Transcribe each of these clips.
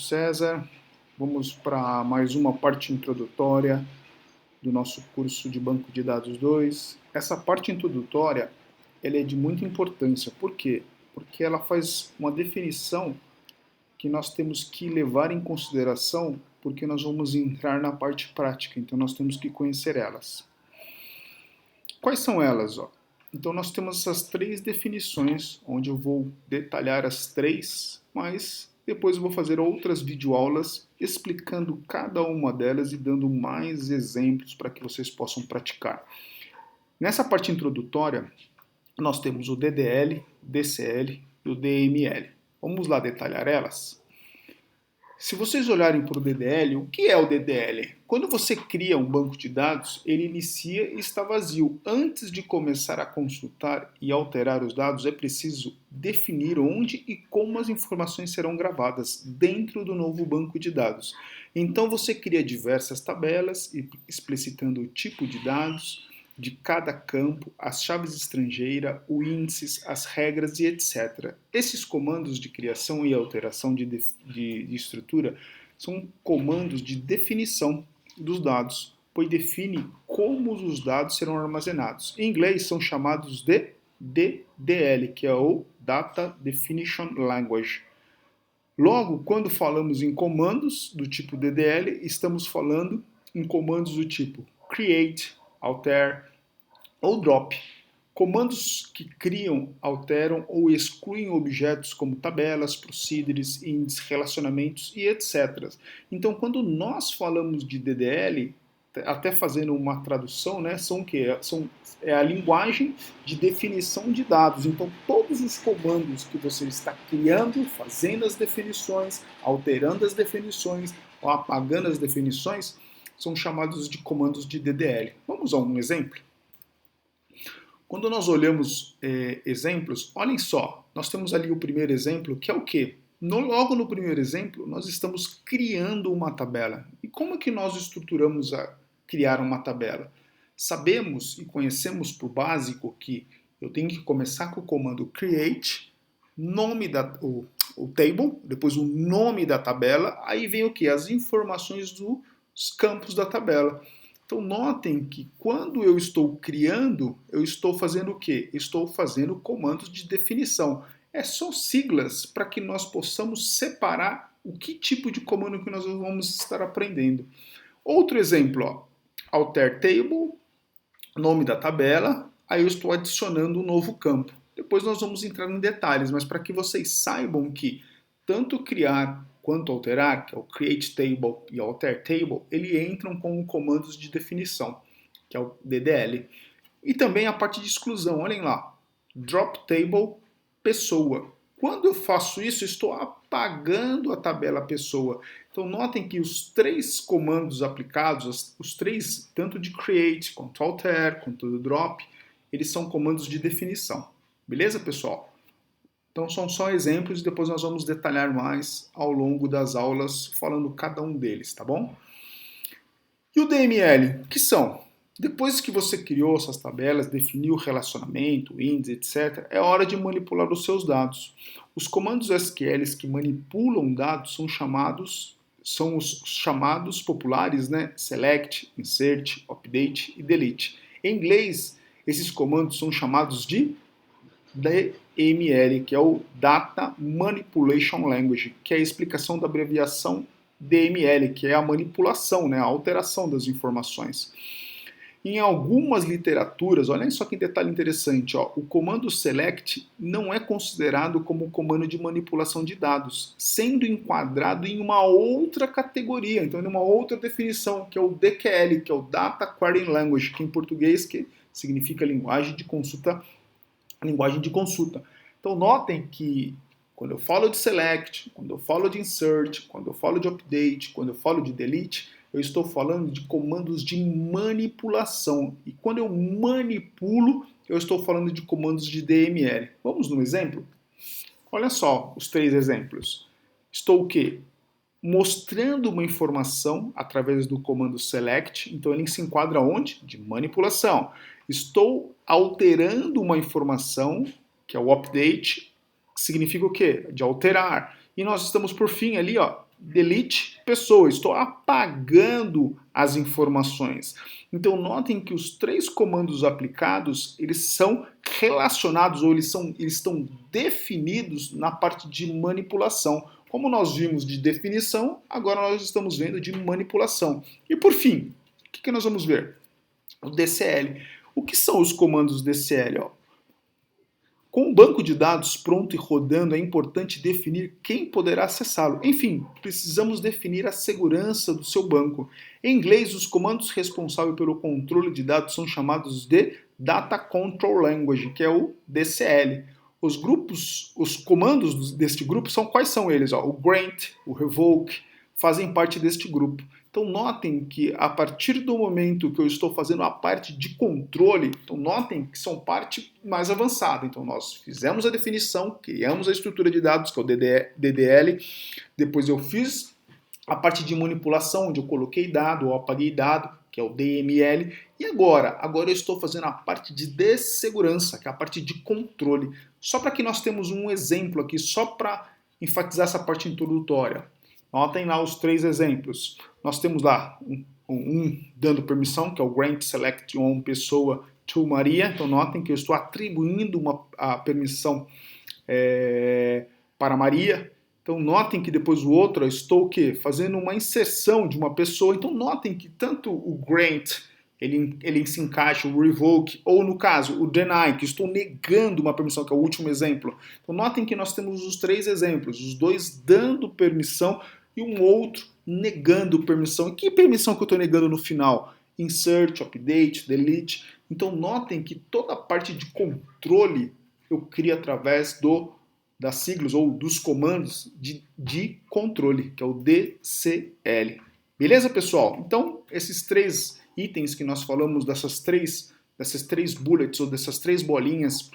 César. Vamos para mais uma parte introdutória do nosso curso de Banco de Dados 2. Essa parte introdutória ela é de muita importância. Por quê? Porque ela faz uma definição que nós temos que levar em consideração porque nós vamos entrar na parte prática, então nós temos que conhecer elas. Quais são elas? Então nós temos essas três definições, onde eu vou detalhar as três, mas depois eu vou fazer outras videoaulas explicando cada uma delas e dando mais exemplos para que vocês possam praticar. Nessa parte introdutória, nós temos o DDL, DCL e o DML. Vamos lá detalhar elas? Se vocês olharem para o DDL, o que é o DDL? Quando você cria um banco de dados, ele inicia e está vazio. Antes de começar a consultar e alterar os dados, é preciso definir onde e como as informações serão gravadas dentro do novo banco de dados. Então você cria diversas tabelas, explicitando o tipo de dados de cada campo, as chaves estrangeiras, o índices, as regras e etc. Esses comandos de criação e alteração de estrutura são comandos de definição dos dados, pois define como os dados serão armazenados. Em inglês são chamados de DDL, que é o Data Definition Language. Logo, quando falamos em comandos do tipo DDL, estamos falando em comandos do tipo create, alter ou drop. Comandos que criam, alteram ou excluem objetos como tabelas, procedures, índices, relacionamentos e etc. Então, quando nós falamos de DDL, até fazendo uma tradução, né, são o quê? É a linguagem de definição de dados. Então, todos os comandos que você está criando, fazendo as definições, alterando as definições ou apagando as definições, são chamados de comandos de DDL. Vamos a um exemplo? Quando nós olhamos exemplos, olhem só, nós temos ali o primeiro exemplo, que é o quê? Logo no primeiro exemplo, nós estamos criando uma tabela. E como é que nós estruturamos a criar uma tabela? Sabemos e conhecemos por básico que eu tenho que começar com o comando create, o table, depois o nome da tabela, aí vem o quê? As informações dos campos da tabela. Então notem que quando eu estou criando, eu estou fazendo o quê? Estou fazendo comandos de definição. É só siglas para que nós possamos separar o que tipo de comando que nós vamos estar aprendendo. Outro exemplo, alter table, nome da tabela, aí eu estou adicionando um novo campo. Depois nós vamos entrar em detalhes, mas para que vocês saibam que tanto criar quanto alterar, que é o create table e alter table, ele entram com comandos de definição, que é o DDL. E também a parte de exclusão, olhem lá, drop table pessoa. Quando eu faço isso, estou apagando a tabela pessoa. Então notem que os três comandos aplicados, os três, tanto de create, quanto alter, quanto do drop, eles são comandos de definição. Beleza, pessoal? Então são só exemplos e depois nós vamos detalhar mais ao longo das aulas, falando cada um deles, tá bom? E o DML, que são? Depois que você criou essas tabelas, definiu o relacionamento, o índice, etc., é hora de manipular os seus dados. Os comandos SQL que manipulam dados são os chamados populares, né? Select, Insert, Update e Delete. Em inglês, esses comandos são chamados de DML, que é o Data Manipulation Language, que é a explicação da abreviação DML, que é a manipulação, né, a alteração das informações. Em algumas literaturas, olhem só que detalhe interessante, o comando select não é considerado como um comando de manipulação de dados, sendo enquadrado em uma outra categoria, então em uma outra definição, que é o DQL, que é o Data Querying Language, que em português que significa linguagem de consulta. Então notem que quando eu falo de select, quando eu falo de insert, quando eu falo de update, quando eu falo de delete, eu estou falando de comandos de manipulação. E quando eu manipulo, eu estou falando de comandos de DML. Vamos no exemplo? Olha só os três exemplos. Estou o quê? Mostrando uma informação através do comando select, então ele se enquadra onde? De manipulação. Estou alterando uma informação, que é o update, que significa o quê? De alterar. E nós estamos, por fim, ali, delete pessoa, estou apagando as informações. Então notem que os três comandos aplicados, eles são relacionados ou eles estão definidos na parte de manipulação. Como nós vimos de definição, agora nós estamos vendo de manipulação. E por fim, o que nós vamos ver? O DCL. O que são os comandos DCL? Com o banco de dados pronto e rodando, é importante definir quem poderá acessá-lo. Enfim, precisamos definir a segurança do seu banco. Em inglês, os comandos responsáveis pelo controle de dados são chamados de Data Control Language, que é o DCL. Os comandos deste grupo quais são eles? O grant, o revoke, fazem parte deste grupo. Então notem que a partir do momento que eu estou fazendo a parte de controle, então notem que são parte mais avançada. Então nós fizemos a definição, criamos a estrutura de dados, que é o DDL, depois eu fiz a parte de manipulação, onde eu coloquei dado ou apaguei dado, que é o DML, e agora eu estou fazendo a parte de dessegurança, que é a parte de controle. Só para que nós temos um exemplo aqui, só para enfatizar essa parte introdutória. Notem lá os três exemplos. Nós temos lá um dando permissão, que é o grant select on pessoa to Maria. Então notem que eu estou atribuindo a permissão para Maria. Então notem que depois o outro eu estou o quê? Fazendo uma inserção de uma pessoa. Então notem que tanto o grant ele se encaixa, o revoke, ou no caso, o deny, que estou negando uma permissão, que é o último exemplo. Então notem que nós temos os três exemplos, os dois dando permissão e um outro negando permissão. E que permissão que eu estou negando no final? Insert, update, delete. Então notem que toda a parte de controle eu crio através das siglas ou dos comandos de controle, que é o DCL. Beleza, pessoal? Então, esses três itens que nós falamos, dessas três bullets ou dessas três bolinhas,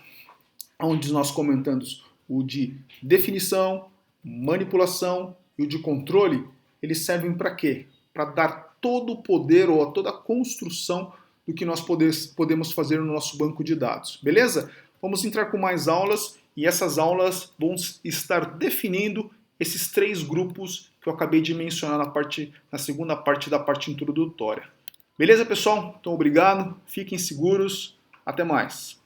onde nós comentamos o de definição, manipulação e o de controle, eles servem para quê? Para dar todo o poder ou toda a construção do que nós podemos fazer no nosso banco de dados. Beleza? Vamos entrar com mais aulas e essas aulas vão estar definindo esses três grupos que eu acabei de mencionar na segunda parte da parte introdutória. Beleza, pessoal? Então, obrigado, fiquem seguros, até mais.